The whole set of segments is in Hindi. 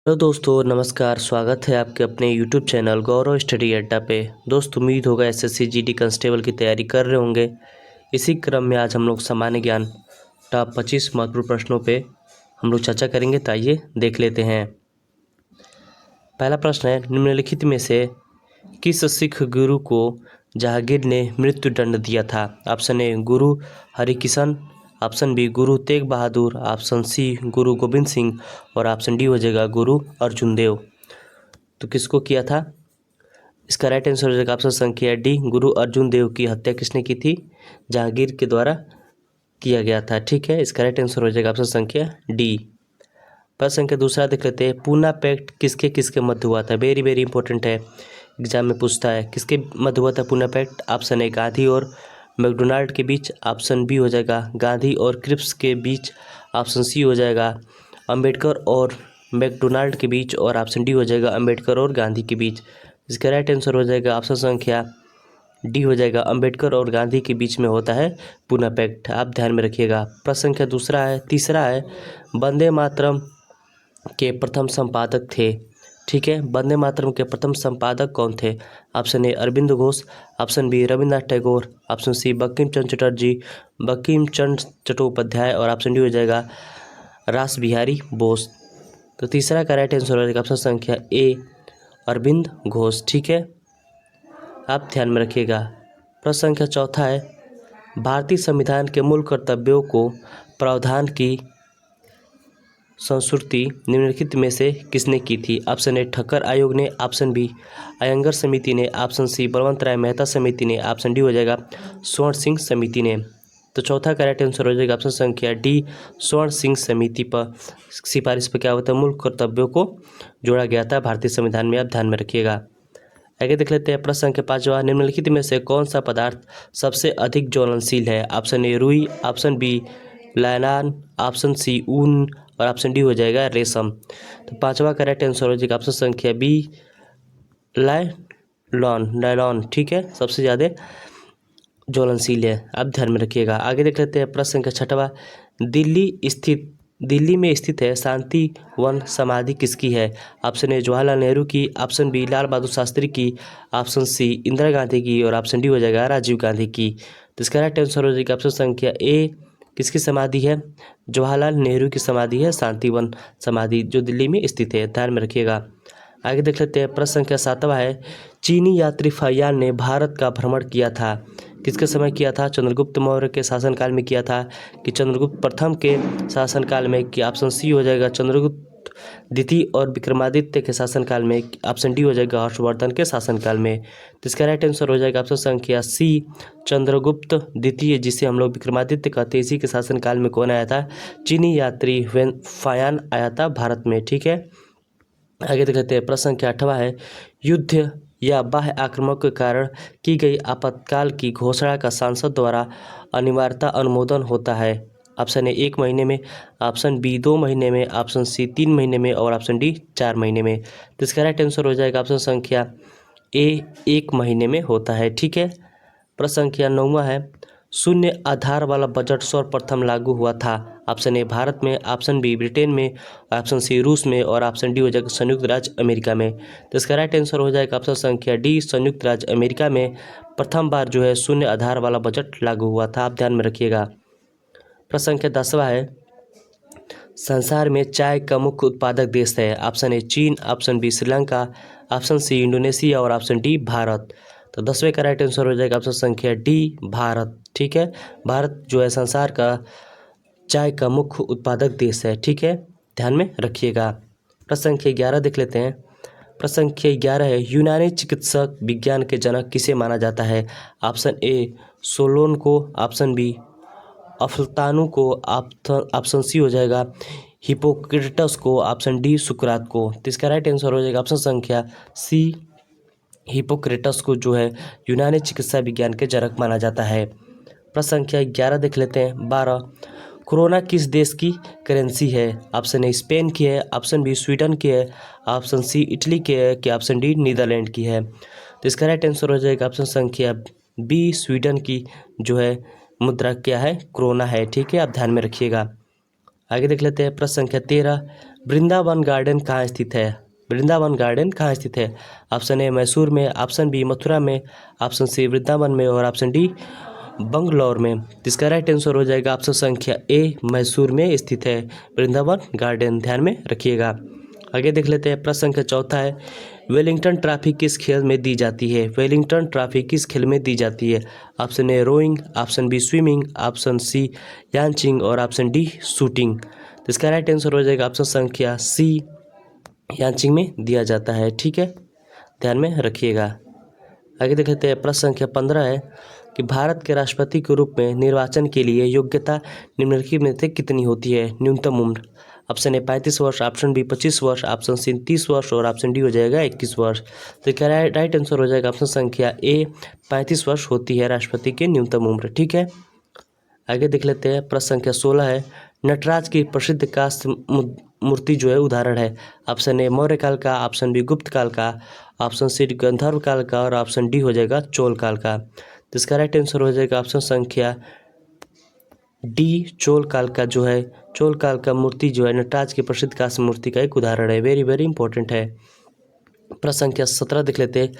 हेलो दोस्तों, नमस्कार। स्वागत है आपके अपने यूट्यूब चैनल गौरव स्टडी अड्डा पे। दोस्त, उम्मीद होगा एसएससी जीडी कांस्टेबल की तैयारी कर रहे होंगे। इसी क्रम में आज हम लोग सामान्य ज्ञान टॉप 25 महत्वपूर्ण प्रश्नों पे हम लोग चर्चा करेंगे। तो आइए देख लेते हैं। पहला प्रश्न है, निम्नलिखित में से किस सिख गुरु को जहांगीर ने मृत्यु दंड दिया था? ऑप्शन ए गुरु Harikishan, option B Guru Tegh Bahadur, option C गुरु गोविंद सिंह और ऑप्शन डी हो जाएगा गुरु अर्जुन देव। तो किसको किया था? इसका राइट आंसर हो जाएगा ऑप्शन संख्या डी, गुरु अर्जुन देव की हत्या किसने की थी? जहांगीर के द्वारा किया गया था। ठीक है, इसका राइट आंसर हो जाएगा ऑप्शन संख्या डी। प्रश्न संख्या दूसरा देख लेते हैं। पूना पैक्ट किसके किसके मध्य हुआ था? वेरी वेरी इंपॉर्टेंट है, एग्जाम में पूछता है। किसके मध्य हुआ था Poona pact? Option A Gandhi और मैकडोनाल्ड के बीच, ऑप्शन बी हो जाएगा गांधी और क्रिप्स के बीच, ऑप्शन सी हो जाएगा अंबेडकर और मैकडोनाल्ड के बीच और ऑप्शन डी हो जाएगा अंबेडकर और गांधी के बीच। इसका राइट आंसर हो जाएगा ऑप्शन संख्या डी हो जाएगा, अंबेडकर और गांधी के बीच में होता है पूना पैक्ट। आप ध्यान में रखिएगा। प्रश्न संख्या तीसरा है, वंदे मातरम के प्रथम संपादक थे। ठीक है, वंदे मातरम के प्रथम संपादक कौन थे? Option A Arvind Ghosh, option B Rabindranath Tagore, option C Bankim Chandra Chatterjee, Bankim Chandra Chattopadhyay और ऑप्शन डी हो जाएगा रास बिहारी बोस। तो तीसरा का राइट आंसर हो जाएगा ऑप्शन संख्या ए अरविंद घोष। ठीक है, आप ध्यान में रखिएगा। प्रश्न संख्या चौथा है, भारतीय संविधान के मूल कर्तव्यों को प्रावधान की संस्तुति निम्नलिखित में से किसने की थी? ऑप्शन ए ठक्कर आयोग ने, ऑप्शन बी अयंगर समिति ने, ऑप्शन सी बलवंत राय मेहता समिति ने, ऑप्शन डी हो जाएगा स्वर्ण सिंह समिति ने। तो चौथा का राइट आंसर हो जाएगा ऑप्शन संख्या डी, स्वर्ण सिंह समिति पर सिफारिश पर क्या होता है? मूल कर्तव्यों को जोड़ा गया था भारतीय संविधान में। आप ध्यान में रखिएगा। आगे देख लेते हैं। प्रश्न संख्या पांचवा, निम्नलिखित में से कौन सा पदार्थ सबसे अधिक ज्वलनशील है? ऑप्शन ए रुई, ऑप्शन बी लायलान, ऑप्शन सी ऊन और ऑप्शन डी हो जाएगा रेशम। तो पांचवा का राइट आंसर हो जाएगा ऑप्शन संख्या बी नायलॉन। ठीक है, सबसे ज़्यादा ज्वलनशील है। आप ध्यान में रखिएगा। आगे देख लेते हैं। प्रश्न संख्या छठवा, दिल्ली में स्थित है शांति वन समाधि किसकी है? ऑप्शन ए जवाहरलाल नेहरू की, ऑप्शन बी लाल बहादुर शास्त्री की, ऑप्शन सी इंदिरा गांधी की और ऑप्शन डी हो जाएगा राजीव गांधी की। तो इसका राइट आंसर हो जाएगा ऑप्शन संख्या ए, किसकी समाधि है? जवाहरलाल नेहरू की समाधि है शांतिवन समाधि, जो दिल्ली में स्थित है। ध्यान में रखिएगा। आगे देख लेते हैं। प्रश्न संख्या सातवां है, चीनी यात्री फाहियान ने भारत का भ्रमण किया था, किसके समय किया था? चंद्रगुप्त मौर्य के शासनकाल में किया था कि चंद्रगुप्त प्रथम के शासनकाल में? कि ऑप्शन सी हो जाएगा द्वितीय और विक्रमादित्य के शासनकाल में, ऑप्शन डी हो जाएगा हर्षवर्धन के शासनकाल में। तो इसका राइट आंसर हो जाएगा ऑप्शन संख्या सी, चंद्रगुप्त द्वितीय, जिसे हम लोग विक्रमादित्य कहते हैं। इसी के शासनकाल में कौन आया था? चीनी यात्री फाहियान आया था भारत में। ठीक है, आगे देखते हैं। प्रश्न संख्या आठवां है, युद्ध या बाह्य आक्रमण के कारण की गई आपातकाल की घोषणा का सांसद द्वारा अनिवार्यता अनुमोदन होता है। ऑप्शन ए 1 महीने में, ऑप्शन बी 2 महीने में, ऑप्शन सी 3 महीने में और ऑप्शन डी 4 महीने में। तो इसका राइट आंसर हो जाएगा ऑप्शन संख्या ए 1 महीने में होता है। ठीक है, प्रश्न संख्या 9वां है, शून्य आधार वाला बजट सर्वप्रथम लागू हुआ था। ऑप्शन ए भारत में, ऑप्शन बी ब्रिटेन में, ऑप्शन सी रूस में और ऑप्शन डी हो जाएगा संयुक्त राज्य अमेरिका में। तो इसका राइट आंसर हो जाएगा ऑप्शन संख्या डी, संयुक्त राज्य अमेरिका में प्रथम बार जो है शून्य आधार वाला बजट लागू हुआ था। आप ध्यान में रखिएगा। प्रश्न संख्या 10वां है, संसार में चाय का मुख्य उत्पादक देश है। ऑप्शन ए चीन, option B Sri Lanka, option C Indonesia और ऑप्शन डी भारत। तो 10वें का राइट आंसर हो जाएगा ऑप्शन संख्या डी, भारत। ठीक है, भारत जो है संसार का चाय का मुख्य उत्पादक देश है। ठीक है, ध्यान में रखिएगा। प्रश्न संख्या 11 देख लेते हैं। प्रश्न संख्या 11 है, यूनानी चिकित्सक विज्ञान के जनक किसे माना जाता है? ऑप्शन ए सोलोन को, ऑप्शन बी अफलातून को, ऑप्शन सी हो जाएगा हिपोक्रेटस को, ऑप्शन डी सुकरात को। तो इसका राइट आंसर हो जाएगा ऑप्शन संख्या सी, हिपोक्रेटस को जो है यूनानी चिकित्सा विज्ञान के जनक माना जाता है। प्रश्न संख्या 11 देख लेते हैं। 12, कोरोना किस देश की करेंसी है? ऑप्शन ए स्पेन की है, ऑप्शन बी स्वीडन की है, ऑप्शन सी इटली की है कि ऑप्शन डी नीदरलैंड की है। तो इसका राइट आंसर हो जाएगा ऑप्शन संख्या बी, स्वीडन की जो है मुद्रा क्या है? कोरोना है। ठीक है, आप ध्यान में रखिएगा। आगे देख लेते हैं प्रश्न संख्या 13, वृंदावन गार्डन कहाँ स्थित है? वृंदावन गार्डन कहाँ स्थित है? ऑप्शन ए मैसूर में, ऑप्शन बी मथुरा में, ऑप्शन सी वृंदावन में और ऑप्शन डी बंगलौर में। इसका राइट आंसर हो जाएगा ऑप्शन संख्या ए, मैसूर में स्थित है वृंदावन गार्डन, ध्यान में रखिएगा। आगे देख लेते हैं प्रश्न संख्या 14 है, वेलिंगटन ट्रॉफी किस खेल में दी जाती है? वेलिंगटन ट्रॉफी किस खेल में दी जाती है? Option A rowing, option B swimming, option C yachting और ऑप्शन डी शूटिंग। तो इसका राइट आंसर हो जाएगा ऑप्शन संख्या सी, याचिंग में दिया जाता है, ठीक है, ध्यान में रखिएगा। आगे देख लेते हैं प्रश्न संख्या 15 है कि भारत के राष्ट्रपति के रूप में निर्वाचन के लिए योग्यता निम्नलिखित में से कितनी होती है? न्यूनतम उम्र, ऑप्शन ए 35 वर्ष, ऑप्शन बी 25 वर्ष, ऑप्शन सी 30 वर्ष और ऑप्शन डी हो जाएगा 21 वर्ष। तो क्या राइट आंसर हो जाएगा ऑप्शन संख्या ए, 35 वर्ष होती है राष्ट्रपति की न्यूनतम उम्र, ठीक है। आगे देख लेते हैं प्रश्न संख्या 16 है, नटराज की प्रसिद्ध काष्ठ मूर्ति जो है उदाहरण है? ऑप्शन ए मौर्य काल का, ऑप्शन बी गुप्त काल का, ऑप्शन सी गंधर्व काल का और ऑप्शन डी हो जाएगा चोल काल का। तो इसका राइट आंसर हो जाएगा ऑप्शन संख्या डी, चोल काल का जो है, चोल काल का मूर्ति जो है नटराज की प्रसिद्ध काष्ठ मूर्ति का एक उदाहरण है, वेरी वेरी इंपॉर्टेंट है। प्रश्न संख्या 17 देख लेते हैं,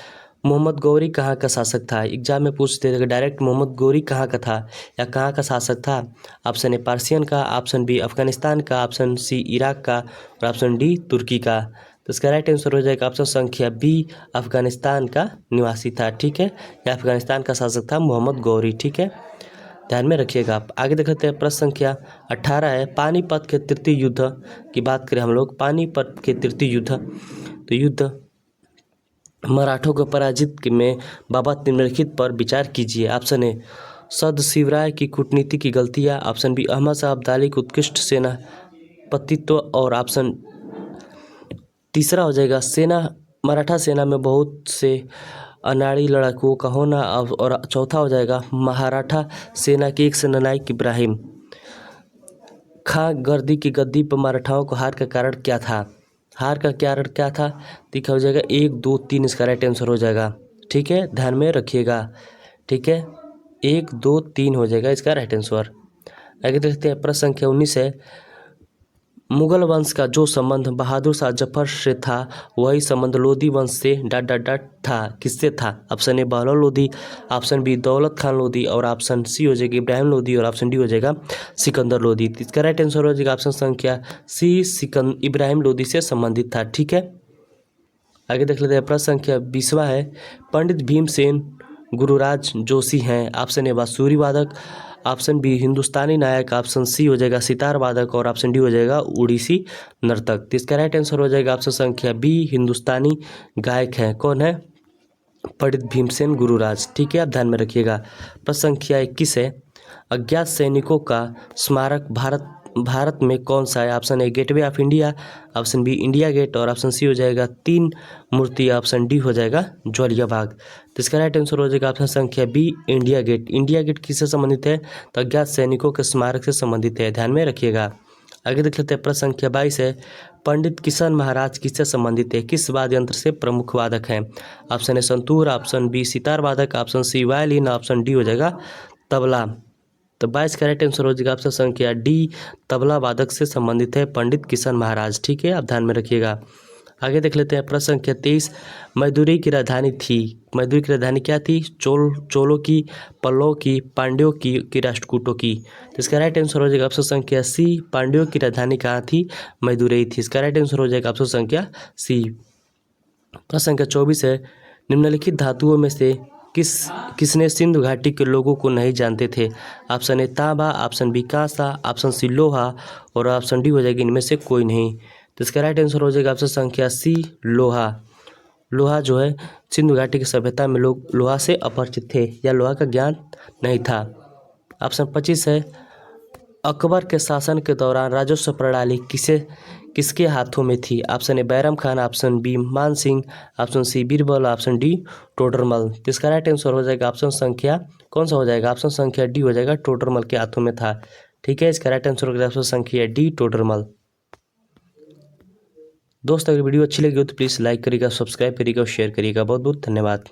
मोहम्मद गौरी कहाँ का शासक था? एग्जाम में पूछते थे डायरेक्ट मोहम्मद गौरी कहाँ का था या कहाँ का शासक था? ऑप्शन ए पार्सियन का, ऑप्शन बी अफगानिस्तान का, ऑप्शन सी इराक का और ऑप्शन डी तुर्की का। तो इसका राइट आंसर हो जाएगा ऑप्शन संख्या बी, अफगानिस्तान का निवासी था, ठीक है, या अफगानिस्तान का शासक था मोहम्मद गौरी, ठीक है, ध्यान में रखिएगा आप। आगे देख लेते हैं प्रश्न संख्या 18 है, पानीपत के तृतीय युद्ध की बात करें हम लोग, पानीपत के तृतीय युद्ध, तो युद्ध मराठों को पराजित में बाबत निम्नलिखित पर विचार कीजिए। ऑप्शन ए सदशिवराय की कूटनीति की गलतियाँ, ऑप्शन बी अहमद शाह अब्दाली के उत्कृष्ट सेनापतित्व और ऑप्शन तीसरा हो जाएगा मराठा सेना में बहुत से अनाड़ी लड़ाकुओं का होना और चौथा हो जाएगा मराठा सेना के एक सेनानायक इब्राहिम खां गर्दी की गद्दी पर मराठाओं को हार का कारण क्या था? हार का कारण क्या था? देखा हो जाएगा 1, 2, 3 इसका राइट आंसर हो जाएगा, ठीक है, ध्यान में रखिएगा, ठीक है, 1, 2, 3 हो जाएगा इसका राइट आंसर। आगे देखते हैं प्रश्न संख्या 19 है, मुगल वंश का जो संबंध बहादुर शाह जफर से था वही संबंध लोधी वंश से था, किससे था? Option A Bahlol Lodhi, option B Daulat Khan Lodhi और ऑप्शन सी हो जाएगा इब्राहिम लोधी और ऑप्शन डी हो जाएगा सिकंदर लोधी। इसका राइट आंसर हो जाएगा ऑप्शन संख्या सी, इब्राहिम लोधी से संबंधित था, ठीक है। आगे देख लेते हैं प्रश्न संख्या 20वां है, पंडित भीमसेन गुरुराज जोशी हैं? ऑप्शन ए बांसुरी वादक, ऑप्शन बी हिंदुस्तानी नायक, ऑप्शन सी हो जाएगा सितार वादक और ऑप्शन डी हो जाएगा उड़ीसी नर्तक। तो इसका राइट आंसर हो जाएगा ऑप्शन संख्या बी, हिंदुस्तानी गायक हैं, कौन है? पंडित भीमसेन गुरुराज, ठीक है, आप ध्यान में रखिएगा। प्रश्न संख्या 21 है, अज्ञात सैनिकों का स्मारक भारत में कौन सा है? Option A gateway of India, option B India gate और ऑप्शन सी हो जाएगा 3 मूर्ति, ऑप्शन डी हो जाएगा ज्वालिया बाग। तो इसका राइट आंसर हो जाएगा ऑप्शन संख्या B, India gate. India gate किससे संबंधित है? तो अज्ञात सैनिकों के स्मारक से संबंधित है, ध्यान में रखिएगा। आगे देख लेते हैं प्रश्न संख्या 22 है, पंडित किशन महाराज किससे संबंधित है? किस वाद्य यंत्र से प्रमुख वादक हैं? Option A santoor, option B sitar वादक, option C violin, option D हो जाएगा तबला। तो 22 का राइट आंसर हो जाएगा ऑप्शन संख्या डी, तबला वादक से संबंधित है पंडित किशन महाराज, ठीक है, आप ध्यान में रखिएगा। आगे देख लेते हैं प्रश्न संख्या 23, मैदुरई की राजधानी थी, मैदुरई की राजधानी क्या थी? चोलों की, पल्लव की, पांड्यों की राष्ट्रकूटों की। तो इसका राइट आंसर हो जाएगा ऑप्शन संख्या सी, पांड्यों की राजधानी कहाँ थी? मैदुरई थी। इसका राइट आंसर हो जाएगा ऑप्शन संख्या सी। प्रश्न संख्या 24 है, निम्नलिखित धातुओं में से किसने सिंधु घाटी के लोगों को नहीं जानते थे? ऑप्शन ए तांबा, ऑप्शन बी कांसा, ऑप्शन सी लोहा और ऑप्शन डी हो जाएगी इनमें से कोई नहीं। तो इसका राइट आंसर हो जाएगा ऑप्शन संख्या सी, लोहा। लोहा जो है सिंधु घाटी की सभ्यता में लोग लोहा से अपरिचित थे या लोहा का ज्ञान नहीं था। ऑप्शन 25 है, अकबर के शासन के दौरान राजस्व प्रणाली किसके हाथों में थी? Option A Bairam Khan, option B Man Singh, option C Birbal, option D Todarmal. तो इसका राइट आंसर हो जाएगा ऑप्शन संख्या कौन सा हो जाएगा? ऑप्शन संख्या डी हो जाएगा, टोडरमल के हाथों में था, ठीक है, इसका राइट आंसर हो जाएगा ऑप्शन संख्या डी, टोडरमल। दोस्त अगर वीडियो अच्छी लगी हो तो प्लीज़ लाइक करिएगा, सब्सक्राइब करिएगा और शेयर करिएगा। बहुत बहुत धन्यवाद।